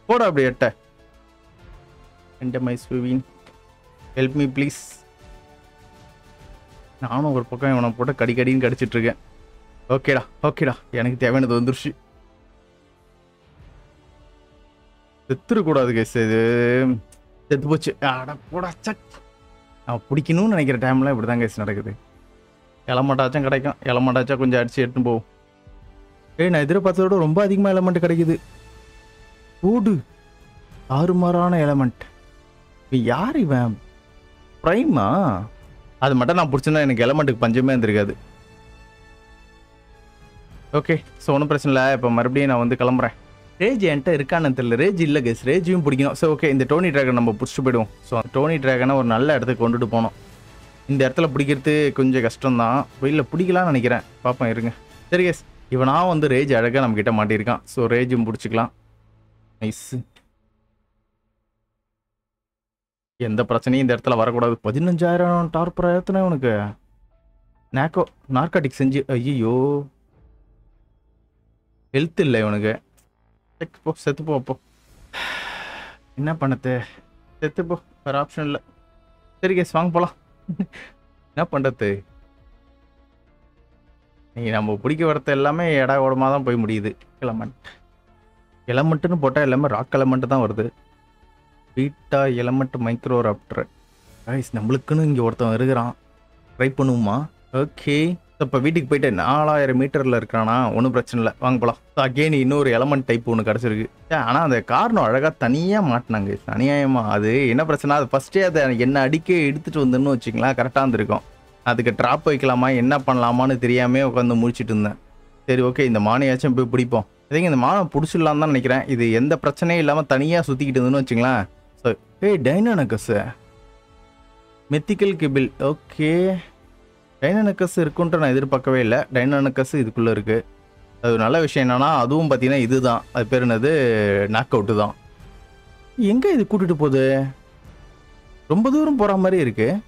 போடா அப்படி எட்ட. மை ஸ்விவின் ஹெல்ப் மீ ப்ளீஸ். நானும் ஒரு பக்கம் இவனை போட்டு கடின்னு கடிச்சிட்டு இருக்கேன். ஓகேடா எனக்கு தேவையானது வந்துருச்சு. செத்துருக்கூடாது கைஸ். இது செத்து போச்சு. அட போடா சட். நான் பிடிக்கணும்னு நினைக்கிற டைம்லாம் இப்படி தான் கைஸ் நடக்குது. எலமெண்டாச்சும் கிடைக்கும். எலமெண்டாச்சா கொஞ்சம் அடிச்சு எடுத்துன்னு போகும். நான் எதிர்பார்த்ததோட ரொம்ப அதிகமாக எலமெண்ட் கிடைக்குது. ஓடு ஆறுமாறான எலமெண்ட். யார் இவன், ப்ரைமா? அது மட்டும் நான் பிடிச்சிருந்தா எனக்கு எலமெண்ட்டுக்கு பஞ்சமே இருந்திருக்காது. ஓகே ஸோ ஒன்றும் பிரச்சனை இல்லை. இப்போ மறுபடியும் நான் வந்து கிளம்புறேன். ரேஜ் என்கிட்ட இருக்கான்னு தெரியல. ரேஜ் இல்லை கைஸ். ரேஜையும் பிடிக்கணும். ஸோ ஓகே இந்த டோனி ட்ராகன் நம்ம பிடிச்சிட்டு போயிடுவோம். ஸோ டோனி ட்ராகனை ஒரு நல்ல இடத்துக்கு கொண்டுட்டு போனோம். இந்த இடத்துல பிடிக்கிறது கொஞ்சம் கஷ்டம்தான். வெளியில் பிடிக்கலான்னு நினைக்கிறேன். பார்ப்போம் இருங்க. சரி கைஸ், இவனா வந்து ரேஜ் அழகாக நம்மக்கிட்ட மாட்டியிருக்கான். ஸோ ரேஜும் பிடிச்சிக்கலாம். நைஸ். எந்த பிரச்சனையும் இந்த இடத்துல வரக்கூடாது. 15,000 டார்பர் ஏற்றுனே உனக்கு. நார்காட்டிக் செஞ்சு ஐயோ ஹெல்த் இல்லை இவனுக்கு. போ செத்துப்போ. அப்போ என்ன பண்ணது, செத்துப்போ. வேறு ஆப்ஷன் இல்லை. சரி கேஸ் வாங்க போகலாம். என்ன பண்ணுறது, நீங்கள் நம்ம பிடிக்க வரது எல்லாமே இடா ஓடமாக தான் போய் முடியுது. எலமெண்ட்டுன்னு போட்டால் எல்லாமே ராக் எலமெண்ட்டு தான் வருது. Beta element micro raptor. Guys நம்மளுக்குன்னு இங்கே ஒருத்தன் இருக்கிறான். ட்ரை பண்ணுவோமா? ஓகே இப்போ வீட்டுக்கு போயிட்டு 4000 மீட்டரில் இருக்கிறானா, ஒன்றும் பிரச்சனை இல்லை, வாங்க போகலாம். ஸோ அகெயின் இன்னொரு எலமெண்ட் டைப் ஒன்று கிடச்சிருக்கு. ஆனால் அந்த காரணம் அழகாக தனியாக மாட்டினாங்க. அநியாயமாக அது என்ன பிரச்சனை, அது ஃபஸ்ட்டே அதை என்ன அடிக்க எடுத்துகிட்டு வந்துன்னு வச்சிங்களா கரெக்டாக இருந்திருக்கும். அதுக்கு ட்ராப் வைக்கலாமா என்ன பண்ணலாமான்னு தெரியாமல் உட்காந்து முடிச்சுட்டு இருந்தேன். சரி ஓகே இந்த மானையாச்சும் போய் பிடிப்போம். இதுங்க இந்த மானை பிடிச்சிடலான்னு தான் நினைக்கிறேன். இது எந்த பிரச்சனையும் இல்லாமல் தனியாக சுற்றிக்கிட்டு இருந்துன்னு வச்சுங்களேன். So Deinonychus mythical kibble. Okay Deinonychus இருக்குன்ட்டு நான் எதிர்பார்க்கவே இல்லை. டைனானக்கஸ் இதுக்குள்ளே இருக்குது. அது நல்ல விஷயம் என்னன்னா, அதுவும் பார்த்தீங்கன்னா இதுதான், அது பேர் என்னது, நாக் அவுட்டு தான். எங்கே இது கூட்டிகிட்டு போகுது, ரொம்ப தூரம் போகிற மாதிரி இருக்குது.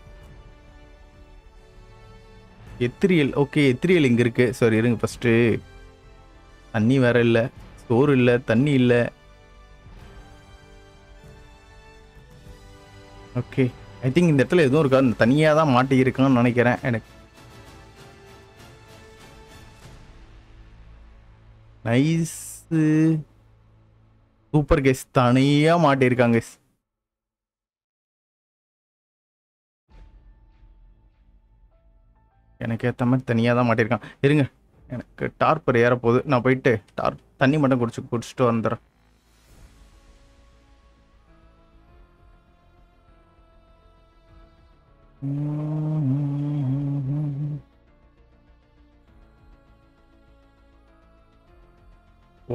எத்திரியல். ஓகே எத்திரியல் இங்கே இருக்குது. சரி இருங்க ஃபஸ்ட்டு. தண்ணி வேற இல்லை, சோறு இல்லை, தண்ணி இல்லை. ஓகே ஐ திங்க் இந்த இடத்துல எதுவும் இருக்கா, தனியாக தான் மாட்டி இருக்கான்னு நினைக்கிறேன். எனக்கு நைஸ் சூப்பர் கேஸ், தனியாக மாட்டியிருக்காங்க. எனக்கு ஏற்ற மாதிரி தனியாக தான் மாட்டியிருக்கான். இருங்க எனக்கு டார்பர் ஏறப்போகுது. நான் போயிட்டு தண்ணி மட்டும் குடிச்சிட்டு வந்துடுறேன்.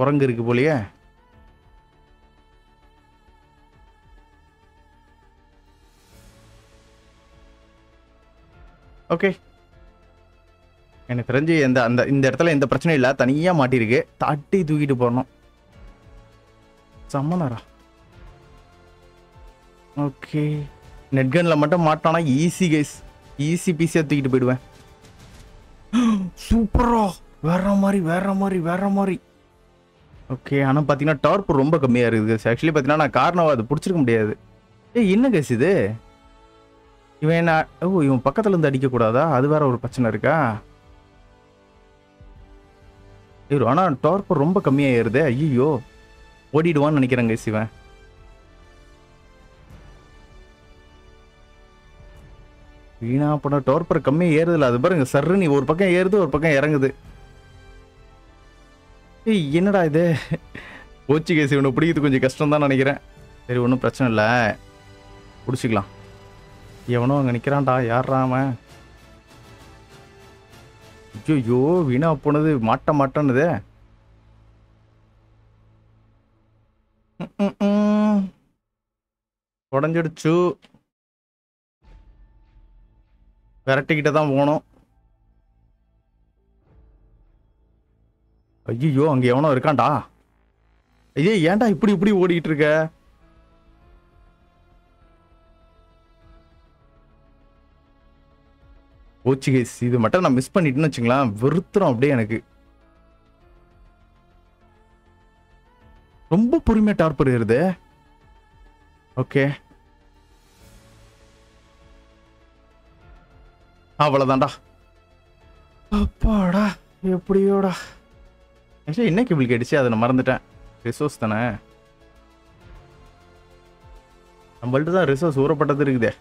உறங்கு இருக்கு போலியே. ஓகே எனக்கு தெரிஞ்சு இந்த இடத்துல எந்த பிரச்சனையும் இல்லை, தனியாக மாட்டிருக்கு. தட்டி தூக்கிட்டு போகணும். சம்மனரா. ஓகே நெட்கனில் மட்டும் மாட்டானா ஈஸி கைஸ், ஈஸி பீஸியாக தூக்கிட்டு போயிடுவேன். சூப்பரா, வேற மாதிரி. ஓகே. ஆனா பார்த்தீங்கன்னா, டார்க் ரொம்ப கம்மியா இருக்குது. ஆக்சுவலி பார்த்தீங்கன்னா, நான் கார்னோவ அது புடிச்சிருக்க முடியாது. ஏய் என்ன கேஸ் இது? இவன் என்ன இவன் பக்கத்துல இருந்து அடிக்கக்கூடாதா? அது வேற ஒரு பிரச்சனை இருக்கா? ஆனா டார்க் ரொம்ப கம்மியா ஏறுதே. ஐயய்யோ! ஓடிடுவான்னு நினைக்கிறேன் கைஸ் இவன். வீணா போன டார்பர் கம்மியா ஏறுதுல. அது பாருங்க சர்ருன்னு ஒரு பக்கம் ஏறுது, ஒரு பக்கம் இறங்குது. ஏய் என்னடா இது? போச்சு கைஸ், இவனை பிடிக்கிறது கொஞ்சம் கஷ்டம் தான் நினைக்கிறேன். சரி ஒன்றும் பிரச்சனை இல்லை, பிடிச்சிக்கலாம். எவனோ அங்கே நிற்கிறான்டா, யார்ரா அவன்? ஐயோ வீணா போனது மாட்ட மாட்டேன்னுதே. உடஞ்சிடுச்சு. விரட்டிக்கிட்ட தான் போனோம். ஐயோ அங்க எவனோ இருக்கான்டா. ஐயே ஏன்டா இப்படி இப்படி ஓடிட்டு இருக்க? போச்சு கைஸ், இது மட்டும் நான் மிஸ் பண்ணிட்டேன்னு வச்சுங்களேன், வெறுத்துரும் அப்படியே எனக்கு. ரொம்ப பொறுமையா டார்பர் ஏறுது. ஓகே அவ்வளவுதான்டா. அப்பாடா எப்படியோடா. ஆக்சுவலி என்ன கேபிள் கேட்டுச்சு, அதை நான் மறந்துட்டேன். ரிசோர்ஸ் தானே, நம்மள்ட்ட தான் ரிசோர்ஸ் ஊறப்பட்டது இருக்குதே.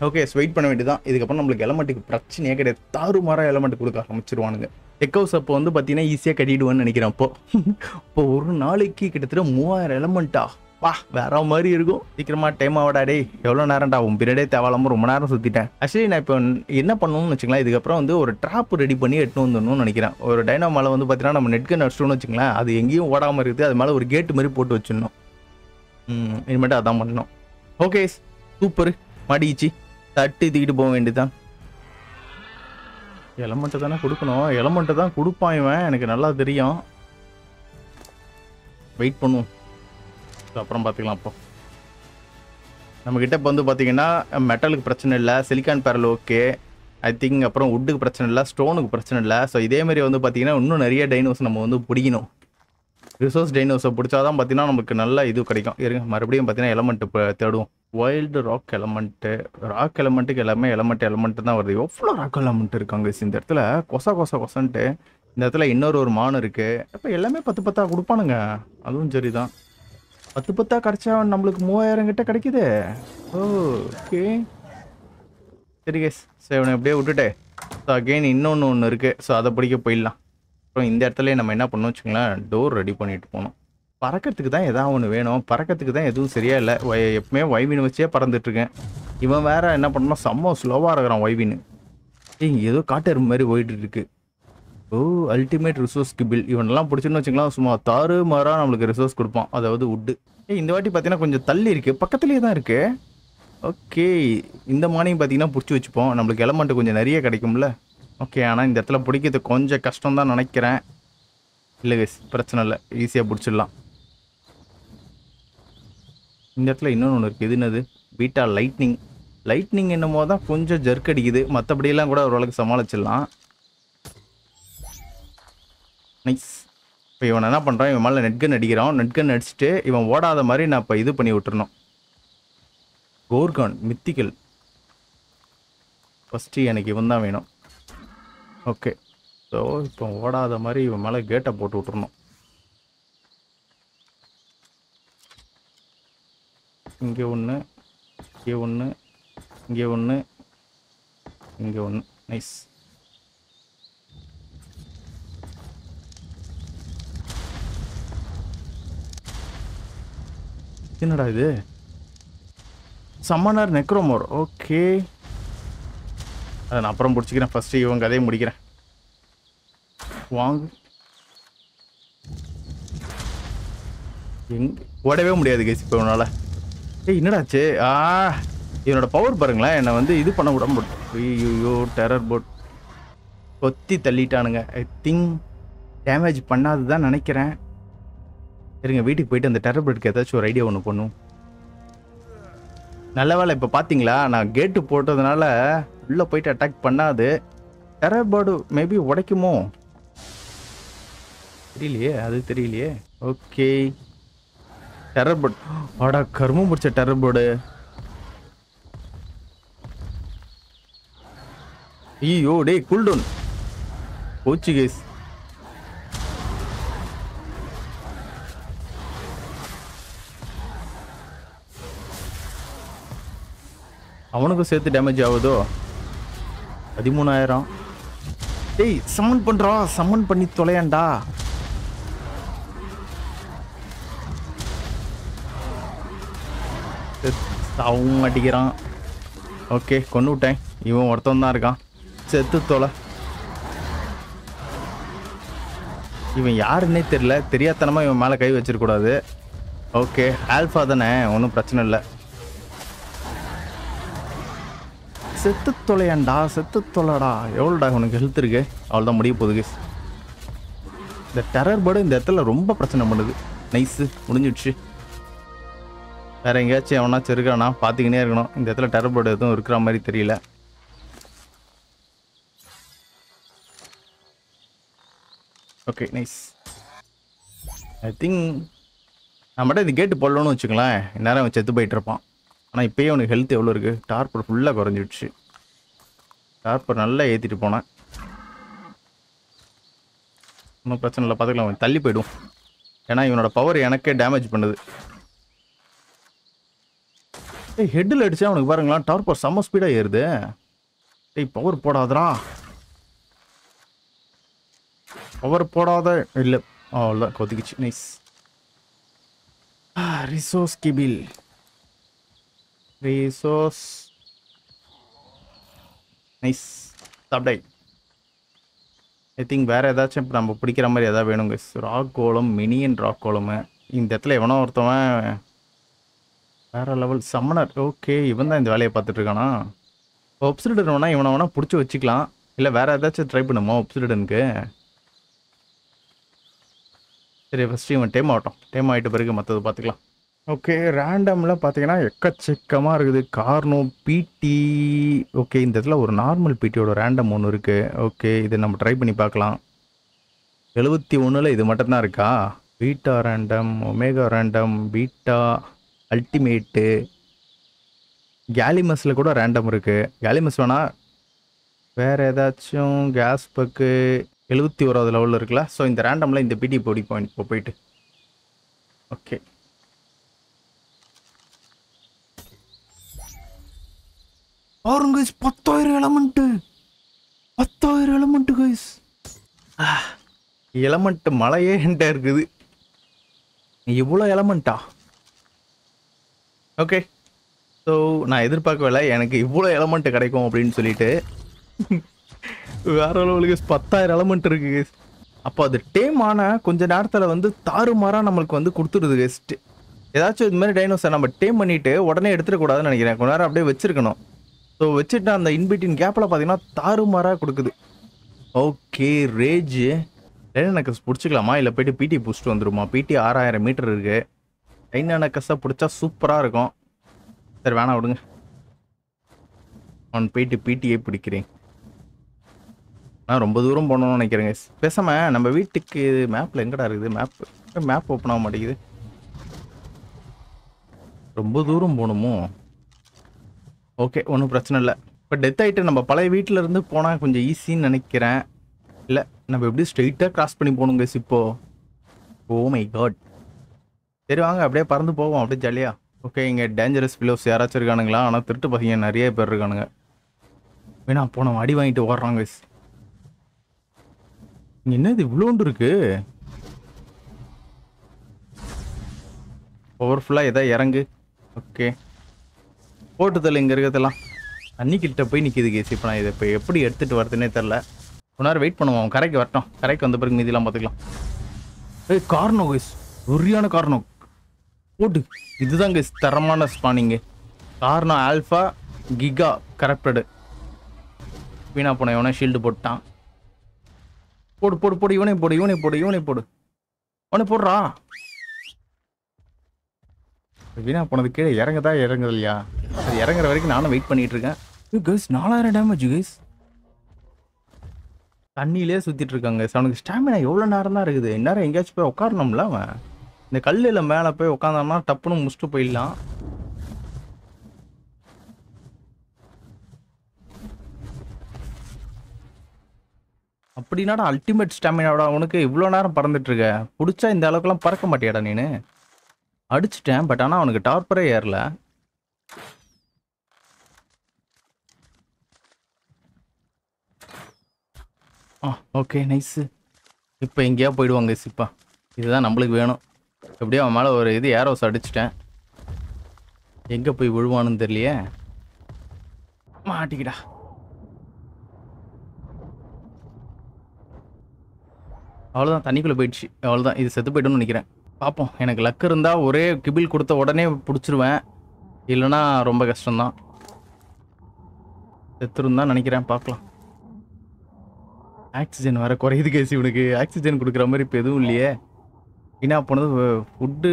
ஓகே வெயிட் பண்ண வேண்டியதான். இதுக்கப்புறம் நம்மளுக்கு எலமெண்ட்டுக்கு பிரச்சனையே கிடையாது. தாறுமாறா எலமெண்ட் கொடுக்க ஆரம்பிச்சிருவானுங்க. டெக் ஹவுஸ் அப்போ வந்து பார்த்தீங்கன்னா ஈஸியாக கட்டிடுவேன்னு நினைக்கிறேன். இப்போ ஒரு நாளைக்கு கிட்டத்தட்ட 3000 எலமெண்ட்டா? வா வேற மாதிரி இருக்கும். சீக்கிரமா டைம் ஆகடா டே. எவ்வளோ நேரம்டா உன் பீரியடே தேவையில்லாமல் ரொம்ப நேரம் சுற்றிட்டேன். ஆக்சுவலி நான் இப்போ என்ன பண்ணணும்னு வச்சுக்கலாம், இதுக்கப்புறம் வந்து ஒரு ட்ராப் ரெடி பண்ணி எடுத்துன்னு வந்துடணும்னு நினைக்கிறேன். ஒரு டைனோ மேலே வந்து பார்த்தீங்கன்னா நம்ம நெட்கன் அடிச்சிட்டோம்னு வச்சுக்கலாம், அது எங்கேயும் ஓடாமல் இருக்குது. அது மேலே ஒரு கேட்டு மாதிரி போட்டு வச்சிடணும். இனிமேட்டு அதான் பண்ணணும். Okay super. மாடிச்சு தட்டி தூக்கிட்டு போக வேண்டியதான். எலமெண்ட்டு தானே கொடுக்கணும், எலமெண்ட்டு தான் கொடுப்பான் இவன், எனக்கு நல்லா தெரியும். வெயிட் பண்ணுவோம், அப்புறம் பார்த்துக்கலாம். அப்போ நம்மக்கிட்ட இப்போ வந்து பார்த்தீங்கன்னா மெட்டலுக்கு பிரச்சனை இல்லை, silicon barrel okay I think. அப்புறம் வுட்டுக்கு பிரச்சனை இல்லை, ஸ்டோனுக்கு பிரச்சனை இல்லை. ஸோ இதேமாரி வந்து பார்த்தீங்கன்னா இன்னும் நிறைய டைனோஸ் நம்ம வந்து பிடிக்கணும். ரிசோர்ஸ் டைனோஸை பிடிச்சாதான் பார்த்தீங்கன்னா நமக்கு நல்ல இது கிடைக்கும். இருங்க மறுபடியும் பார்த்தீங்கன்னா எலமெண்ட் இப்போ தேடுவோம். வைல்டு ராக் எலமெண்ட்டு, ராக் எலமெண்ட்டுக்கு எல்லாமே எலமெண்ட் தான் வருது. எவ்வளோ ராக் எலமெண்ட் இருக்காங்க இந்த இடத்துல, கொசன்ட்டு. இந்த இடத்துல இன்னொரு மான் இருக்கு. அப்போ எல்லாமே 10 கொடுப்பானுங்க, அதுவும் சரிதான். 10 கிடைச்சா நம்மளுக்கு 3000 கிட்ட கிடைக்குது. ஓகே சரி கேஸ், சரி இவனை எப்படியே விட்டுட்டு ஸோ அகெயின் இன்னொன்று இருக்குது. ஸோ அதை பிடிக்க போயிடலாம். அப்புறம் இந்த இடத்துல நம்ம என்ன பண்ணோம் வச்சுங்களேன், டோர் ரெடி பண்ணிட்டு போனோம். பறக்கிறதுக்கு தான் எதாவது ஒன்று வேணும், பறக்கிறதுக்கு தான் எதுவும் சரியா இல்லை. எப்பவுமே வைவின் வச்சே பறந்துட்டுருக்கேன். இவன் வேற என்ன பண்ணணும், செம்ம ஸ்லோவாக இருக்கிறான் வைவின். இங்கே ஏதோ காட்டெருமை மாதிரி போயிட்டு இருக்கு. Ultimate resource கிபில். இவனெல்லாம் பிடிச்சுன்னு வச்சுக்கலாம், சும்மா தாறுமாறாக நம்மளுக்கு ரிசோர்ஸ் கொடுப்பான், அதாவது வுட்டு. இந்த வாட்டி பார்த்தீங்கன்னா கொஞ்சம் தள்ளி இருக்குது, பக்கத்துலேயே தான் இருக்குது. ஓகே இந்த மார்னிங் பார்த்தீங்கன்னா பிடிச்சி வச்சுப்போம், நம்மளுக்கு எலமெண்ட் கொஞ்சம் நிறைய கிடைக்கும்ல. ஓகே ஆனால் இந்த இடத்துல பிடிக்கிறது கொஞ்சம் கஷ்டம் தான் நினைக்கிறேன். இல்லை கேஸ் பிரச்சனை இல்லை, ஈஸியாக பிடிச்சிடலாம். இந்த இடத்துல இன்னொன்று இருக்குது. இது என்னது, பீட்டா லைட்னிங் என்னமோ தான் கொஞ்சம் ஜர்க் அடிக்குது, மற்றபடியெல்லாம் கூட ஓரளவுக்கு சமாளிச்சிடலாம். நைஸ். இப்போ இவன் என்ன பண்ணுறான், இவன் மேலே நெட்கன் அடிச்சுட்டு இவன் ஓடாத மாதிரி நான் இப்போ இது பண்ணி விட்டுறணும். கோர்கான் மித்திக்கல் ஃபஸ்ட்டு எனக்கு இவன் தான் வேணும். ஓகே ஸோ இப்போ ஓடாத மாதிரி இவன் மேலே கேட்டை போட்டு விட்டுறணும். இங்கே ஒன்று, இங்கே ஒன்று, இங்கே ஒன்று, இங்கே ஒன்று. நைஸ். என்னடா இது, சம்மனர் நெக்ரோமோர். ஓகே அதை நான் அப்புறம் பிடிச்சிக்கிறேன், ஃபஸ்ட்டு இவன் கதையை முடிக்கிறேன். வாங்க எங்கே ஓடவே முடியாது கேஸ் இப்போ இவனால். என்னடாச்சு, இவனோட பவர் பாருங்களேன், என்னை வந்து இது பண்ண விட மாட்டோம். ஐயோ டெரர் போட் கொத்தி தள்ளிட்டானுங்க. ஐ திங்க் டேமேஜ் பண்ணாது தான் நினைக்கிறேன். சரிங்க வீட்டுக்கு போயிட்டு அந்த டெரர் போட்டுக்கு ஏதாச்சும் ஒரு ஐடியா ஒன்று பண்ணும். நல்ல வேலை இப்போ பார்த்தீங்களா, நான் கேட்டு போட்டதுனால உள்ளே போயிட்டு அட்டாக் பண்ணாது. டெரர் போர்டு மேபி உடைக்குமோ. தெரியலையே, அது தெரியலையே. ஓகே. Terror bird. ஆடா கருமம் பிடிச்ச டெரர் போர்டு. ஐயோ டேய் கூல்டவுன் போச்சு கைஸ். அவனுக்கும் சேர்த்து டேமேஜ் ஆகுதோ? 13,000. டேய் சம்மன் பண்றா, சம்மன் பண்ணி தொலையாண்டா. அவங்க அடிக்கிறான். ஓகே கொண்டு விட்டேன். இவன் ஒருத்தன் தான் இருக்கான். செத்து தொலை. இவன் யாருன்னே தெரியல. தெரியாதனமா இவன் மேலே கை வச்சிருக்கூடாது. ஓகே ஆல்ஃபா தானே, ஒன்றும் பிரச்சனை இல்லை. செத்து தொலையாண்டா, செத்து தொலைடா. எவ்வளோடா உனக்கு ஹெல்த் இருக்கு? அவ்வளோதான் முடிய போகுது கைஸ். இந்த டெரர் பேர்டு இந்த இடத்துல ரொம்ப பிரச்சனை பண்ணுது. நைஸு முடிஞ்சிடுச்சு. வேற எங்கேயாச்சும் எவனாச்சும் இருக்கானா பார்த்துக்கினே இருக்கணும். இந்த இடத்துல டெரர் பேர்டு எதுவும் இருக்கிற மாதிரி தெரியல. Okay nice. ஐ திங்க் நான் மட்டும் இந்த கேட்டு போடலன்னு வச்சுக்கலாம், இந்நேரம் அவன் செத்து போயிட்டு இருப்பான். ஆனால் இப்போயே அவனுக்கு ஹெல்த் எவ்வளோ இருக்குது? டார்பர் ஃபுல்லாக குறைஞ்சிடுச்சு. டார்பர் நல்லா ஏற்றிட்டு போனேன். ஒன்றும் பிரச்சனை இல்லை, பார்த்துக்கலாம். அவன் தள்ளி போய்டும். ஏன்னா இவனோட பவர் எனக்கே டேமேஜ் பண்ணுது. ஏய் ஹெட்டில் அடிச்சா அவனுக்கு பாருங்களா, டார்பர் செம்ம ஸ்பீடாக ஏறுது. ஏய் பவர் போடாதரா, பவர் போடாத. இல்லை அவ்வளோதான் கொதிக்குச்சு. Nice. Resource kibble resource. Nice சாப்பிடாய். ஐ திங்க் வேறு ஏதாச்சும் இப்போ நம்ம பிடிக்கிற மாதிரி எதாவது வேணுங்க. ராக் கோலம், மினியன் ராக் கோலமு. இந்த இடத்துல எவனோ ஒருத்தவன் வேறு லெவல் சம்மனர். ஓகே இவன் தான் இந்த வேலையை பார்த்துட்டு இருக்கானா? ஒப்சிடன் வேணா இவனை வேணா பிடிச்சி வச்சுக்கலாம். இல்லை வேறு ஏதாச்சும் ட்ரை பண்ணுமா ஒப்சிடனுக்கு? சரி ஃபஸ்ட்டு இவன் டேம் ஆகட்டும். டேம் ஆகிட்ட பிறகு மற்றது பார்த்துக்கலாம். ஓகே ரேண்டமில் பார்த்தீங்கன்னா எக்கச்சக்கமாக இருக்குது. கார்னோ பிடி. ஓகே இந்த இடத்துல ஒரு நார்மல் பிடியோட ரேண்டம் ஒன்று இருக்குது. ஓகே இதை நம்ம ட்ரை பண்ணி பார்க்கலாம். 71 இது மட்டும்தான் இருக்கா? Beta random, omega random, beta ultimate, கேலிமஸில் கூட ரேண்டம் இருக்குது. கேலிமஸ் வேணால் வேறு ஏதாச்சும் கேஸ் பக்கு 71வது லெவலில் இருக்குல்ல. ஸோ இந்த ரேண்டமில் இந்த பிடி பொடி பாயிண்ட் இப்போ போயிட்டு. ஓகே பாருங்க 10,000 எலமெண்ட்டு. 10,000 element guys. எலமெண்ட் மலையே என்கிட்ட இருக்குது. இவ்வளோ எலமெண்ட்டா? ஓகே ஸோ நான் எதிர்பார்க்கவில்லை எனக்கு இவ்வளோ எலமெண்ட் கிடைக்கும் அப்படின்னு சொல்லிட்டு. வேற லெவலுக்கு 10,000 எலமெண்ட் இருக்கு கைஸ். அப்போ அது டேம் ஆனால் கொஞ்ச நேரத்தில் வந்து தாறுமாறாக நம்மளுக்கு வந்து கொடுத்துருது கெஸ்ட்டு. ஏதாச்சும் இது மாதிரி டைனோசர் நம்ம டேம் பண்ணிவிட்டு உடனே எடுத்துடக்கூடாதுன்னு நினைக்கிறேன். கொஞ்ச நேரம் அப்படியே வச்சிருக்கணும். ஸோ வச்சுட்டு அந்த இன்பிட்வீன் கேப்பில் பார்த்தீங்கன்னா தாறுமாறாக கொடுக்குது. ஓகே ரேஜ் டைனானக்கஸ் பிடிச்சிக்கலாமா இல்லை போய்ட்டு பிடி பிடிச்சிட்டு வந்துடுமா? பிடி 6000 மீட்டர் இருக்குது. டைனானக்கஸாக பிடிச்சா சூப்பராக இருக்கும். சரி வேணாம் விடுங்க, அவன் போயிட்டு பிடியே பிடிக்கிறேன். நான் ரொம்ப தூரம் போகணும்னு நினைக்கிறேங்க. பேசாமல் நம்ம வீட்டுக்கு மேப்பில் எங்கடா இருக்குது? மேப் ஓப்பன் ஆக மாட்டேங்குது. ரொம்ப தூரம் போகணுமோ? ஓகே ஒன்றும் பிரச்சனை இல்லை. இப்போ டெத் ஆகிட்டு நம்ம பழைய வீட்டில் இருந்து போனால் கொஞ்சம் ஈஸின்னு நினைக்கிறேன். இல்லை நம்ம எப்படி ஸ்ட்ரெயிட்டாக கிராஸ் பண்ணி போகணுங்க இப்போது. Oh my God. சரி வாங்க அப்படியே பறந்து போவோம் அப்படியே ஜாலியாக. ஓகே இங்கே டேஞ்சரஸ் பிலோஸ் யாராச்சும் இருக்கானுங்களா? ஆனால் திருட்டு பசங்க நிறைய பேர் இருக்கானுங்க. வேணா போனோம் அடி வாங்கிட்டு ஓடுறாங்க. இங்கே என்ன இது இவ்வளோண்டு இருக்கு? பவர்ஃபுல்லாக எதாவது இறங்கு. ஓகே போட்டுதல் இங்கே இருக்கிறதெல்லாம் தண்ணிக்கிட்ட போய் நிற்கிது கேஸ். இப்போ நான் இதை இப்போ எப்படி எடுத்துகிட்டு வரதுன்னே தெரில. கொஞ்ச நேரம் வெயிட் பண்ணுவோம். கரைக்கு வரட்டும். கரைக்கு வந்த பிறகு மீதிலாம் பார்த்துக்கலாம். ஏய் கார்னோ கேஸ், ஒரியான கார்னோ போட்டு. இதுதான் கேஸ் தரமான ஸ்பானிங்கு. கார்னோ ஆல்ஃபா கிகா கரப்டடு. வீணா போன இவனே ஷீல்டு போட்டான். போடு போடு போடு, இவனே போடு இவனே போடு இவனே போடு, அவனே போடுறா. வீணா போனது கீழே இறங்குதா இறங்குது இல்லையா? அது இறங்குற வரைக்கும் நானும் வெயிட் பண்ணிட்டு இருக்கேன். Guys 4000 damage guys. தண்ணியிலே சுற்றிட்டு இருக்காங்க. அவனுக்கு ஸ்டாமினா எவ்வளோ நேரம் தான் இருக்குது? இந்நேரம் எங்கேயாச்சும் போய் உட்காரணும்ல அவன். இந்த கல்லில் மேலே போய் உட்காந்தான்னா டப்புன்னு முடிச்சுட்டு போயிடலாம். அப்படின்னாடா அல்டிமேட் ஸ்டாமினாவோட அவனுக்கு இவ்வளோ நேரம் பறந்துட்டு இருக்க. பிடிச்சா இந்த அளவுக்குலாம் பறக்க மாட்டியாடா நீனு? அடிச்சிட்டேன், பட் ஆனால் அவனுக்கு டார்பரே ஏறல. Okay nice. இப்போ எங்கேயா போயிடுவாங்க சிப்பா. இதுதான் நம்மளுக்கு வேணும். எப்படியோ அவன் மேலே ஒரு இது ஏரோஸ் அடிச்சிட்டேன். எங்கே போய் விழுவானுன்னு தெரியலையே. மாட்டிக்கிடா. அவ்வளோதான், தண்ணிக்குள்ளே போயிடுச்சு. அவ்வளோதான், இது செத்து போய்ட்டுன்னு நினைக்கிறேன். பார்ப்போம். எனக்கு லக் இருந்தால் ஒரே கிபில் கொடுத்த உடனே பிடிச்சிருவேன். இல்லைன்னா ரொம்ப கஷ்டம்தான். செத்துருந்தான் நினைக்கிறேன். பார்க்கலாம். ஆக்சிஜன் வேறு குறையுது கேசி. இவனுக்கு ஆக்சிஜன் கொடுக்குற மாதிரி இப்போ எதுவும் இல்லையே. என்ன போனது ஃபுட்டு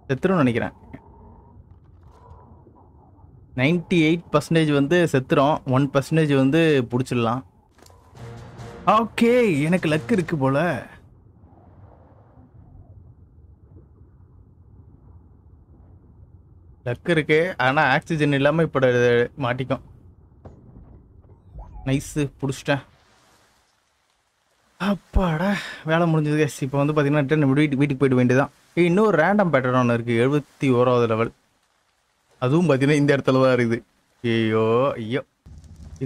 செத்துரும்னு நினைக்கிறேன். 98% வந்து செத்துரும், 1% வந்து பிடிச்சிடலாம். ஓகே, எனக்கு லக் இருக்கு போல. லக் இருக்கு, ஆனால் ஆக்சிஜன் இல்லாமல் இப்போ மாட்டிக்கும். நைஸு, பிடிச்சிட்டேன். அப்பாடா, வேலை முடிஞ்சது கேஸ். இப்போ வந்து பார்த்தீங்கன்னா வீட்டுக்கு போயிட வேண்டியதான். இன்னொரு ரேண்டம் பேட்டர்ன் ஒன்று இருக்குது, 71வது லெவல். அதுவும் பார்த்தீங்கன்னா இந்த இடத்துல தான் இருக்குது. ஐயோ ஐயோ,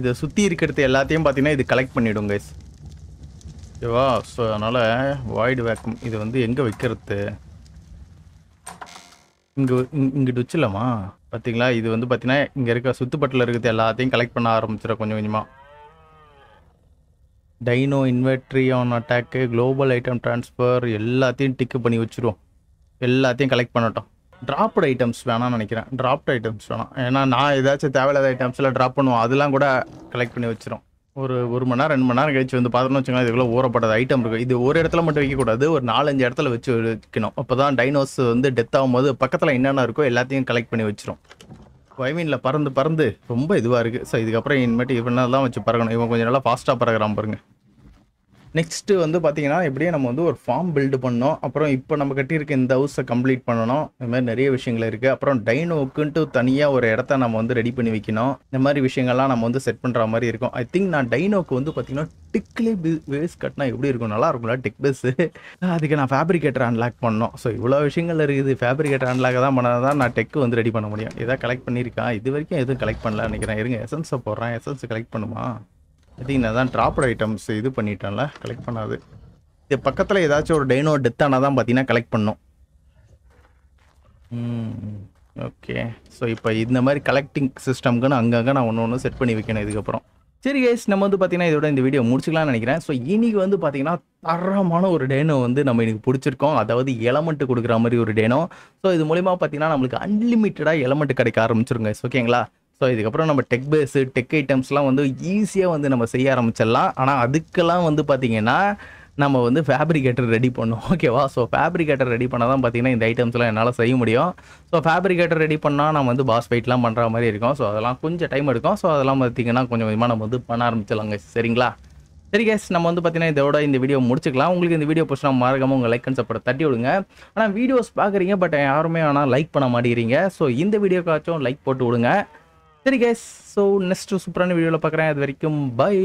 இதை சுற்றி இருக்கிறது எல்லாத்தையும் பார்த்தீங்கன்னா இது கலெக்ட் பண்ணிவிடும் கைஸ். ஓகேவா? ஸோ அதனால் வாய்டு வேக்கம் இது வந்து எங்கே வைக்கிறது? இங்கிட்டு வச்சிடலாமா? பார்த்தீங்களா, இது வந்து பார்த்தீங்கன்னா இங்கே இருக்க சுற்றுப்பட்டில் இருக்கிறது எல்லாத்தையும் கலெக்ட் பண்ண ஆரம்பிச்சிடும் கொஞ்சம் கொஞ்சமாக. Dino இன்வெர்ட்ரி on attack, global item transfer எல்லாத்தையும் டிக்கு பண்ணி வச்சுருவோம். எல்லாத்தையும் கலெக்ட் பண்ணட்டும். ட்ராப்டு ஐட்டம்ஸ் வேணாம்னு நினைக்கிறேன். ட்ராப்டு ஐட்டம்ஸ் வேணாம், ஏன்னா நான் ஏதாச்சும் தேவையில்லாத ஐட்டம்ஸ்லாம் ட்ராப் பண்ணுவோம். அதெல்லாம் கூட கலெக்ட் பண்ணி வச்சிரும். ஒரு மணி நேரம் 2 மணி நேரம் கழிச்சு வந்து பார்த்தோம்னு வச்சுக்கோங்களேன், இதுக்குள்ள ஊறப்பட்டது ஐட்டம் இருக்குது. இது ஒரு இடத்துல மட்டும் வைக்கக்கூடாது, ஒரு 4-5 இடத்துல வச்சு வைக்கணும். அப்போ தான் டைனோஸ் வந்து டெத் ஆகும்போது பக்கத்தில் என்னென்ன இருக்கோ எல்லாத்தையும் கலெக்ட் பண்ணி வச்சிரும். வைமீனில் பறந்து ரொம்ப இதுவாக இருக்குது. ஸோ இதுக்கப்புறம் இனிமேட்டு இவனால தான் வச்சு பறக்கணும். இவன் கொஞ்சம் நல்லா ஃபாஸ்ட்டாக பறக்கிறான் பாருங்க. நெக்ஸ்ட்டு வந்து பார்த்தீங்கன்னா எப்படியே நம்ம வந்து ஒரு ஃபார்ம் பில்டு பண்ணோம். அப்புறம் இப்போ நம்ம கட்டியிருக்க இந்த ஹவுஸை கம்ப்ளீட் பண்ணணும். இந்த மாதிரி நிறைய விஷயங்கள் இருக்குது. அப்புறம் டைனோக்குன்ட்டு தனியாக ஒரு இடத்த நம்ம வந்து ரெடி பண்ணி வைக்கணும். இந்த மாதிரி விஷயங்கள்லாம் நம்ம வந்து செட் பண்ணுற மாதிரி இருக்கும். ஐ திங்க் நான் டைனோக்கு வந்து பார்த்தீங்கன்னா டிக்லேயே பேஸ் கட்டினா எப்படி இருக்கும்? நல்லா இருக்கும்ல டிக் பேஸு. அதுக்கு நான் ஃபேப்ரிகேட்டர் அன்லாக் பண்ணோம். ஸோ இவ்வளோ விஷயங்கள் இருக்குது. ஃபேப்ரிகேட்டர் அன்லாக் தான் பண்ணால் தான் நான் டெக்கு வந்து ரெடி பண்ண முடியும். எதாவது கலெக்ட் பண்ணியிருக்கேன், இது வரைக்கும் எதுவும் கலெக்ட் பண்ணல நினைக்கிறேன். இருங்க, எசன்ஸை போடுறேன். எசன்ஸ் கலெக்ட் பண்ணுமா? நான் தான் ட்ராப்டு ஐட்டம்ஸ் இது பண்ணிட்டேன்ல, கலெக்ட் பண்ணாது. இது பக்கத்தில் ஏதாச்சும் ஒரு டைனோ டெத் ஆனால் தான் பார்த்தீங்கன்னா கலெக்ட் பண்ணோம். ஓகே, ஸோ இப்போ இந்த மாதிரி கலெக்டிங் சிஸ்டம்க்குன்னு அங்கங்கே நான் ஒன்று செட் பண்ணி வைக்கணும் இதுக்கப்புறம். சரி கைஸ், நம்ம வந்து பார்த்தீங்கன்னா இதோட இந்த வீடியோ முடிச்சுக்கலாம்னு நினைக்கிறேன். ஸோ இன்னைக்கு வந்து பார்த்தீங்கன்னா தரமான ஒரு டேனோ வந்து நம்ம எனக்கு பிடிச்சிருக்கோம். அதாவது எலமெண்ட் கொடுக்குற மாதிரி ஒரு டேனோ. ஸோ இது மூலிமா பார்த்தீங்கன்னா நம்மளுக்கு அன்லிமிட்டடாக எலமெண்ட் கிடைக்க ஆரம்பிச்சிருங்க. ஓகேங்களா? ஸோ இதுக்கப்புறம் நம்ம டெக் பேஸு டெக் ஐட்டம்ஸ்லாம் வந்து ஈஸியாக வந்து நம்ம செய்ய ஆரம்பிச்சிடலாம். ஆனால் அதுக்கெல்லாம் வந்து பார்த்தீங்கன்னா நம்ம வந்து ஃபேப்ரிகேட்டர் ரெடி பண்ணோம். ஓகேவா? ஸோ ஃபேப்ரிகேட்டர் ரெடி பண்ணால் தான் பார்த்தீங்கன்னா இந்த ஐட்டம்ஸ்லாம் என்னால் செய்ய முடியும். ஸோ ஃபேப்ரிகேட்டர் ரெடி பண்ணால் நம்ம வந்து பாஸ் ஃபைட்லாம் பண்ணுற மாதிரி இருக்கும். ஸோ அதெல்லாம் கொஞ்சம் டைம் எடுக்கும். ஸோ அதெல்லாம் பார்த்தீங்கன்னா கொஞ்சம் கொஞ்சமாக நம்ம வந்து பண்ண ஆரம்பிச்சிடலாங்க. சரிங்களா? சரி கேஸ், நம்ம வந்து பார்த்தீங்கன்னா இதோட இந்த வீடியோ முடிச்சுக்கலாம். உங்களுக்கு இந்த வீடியோ பிடிச்சா மறக்காம உங்கள் லைக் அண்ட் சப்போர்ட் தட்டி விடுங்க. ஆனால் வீடியோஸ் பார்க்குறீங்க, பட் யாருமே ஆனால் லைக் பண்ண மாட்டேங்கிறீங்க. ஸோ இந்த வீடியோக்காச்சும் லைக் போட்டு விடுங்க. சரி கேஸ், ஸோ நெக்ஸ்ட் சூப்பரான வீடியோவில் பார்க்குறேன். அது வரைக்கும் பை.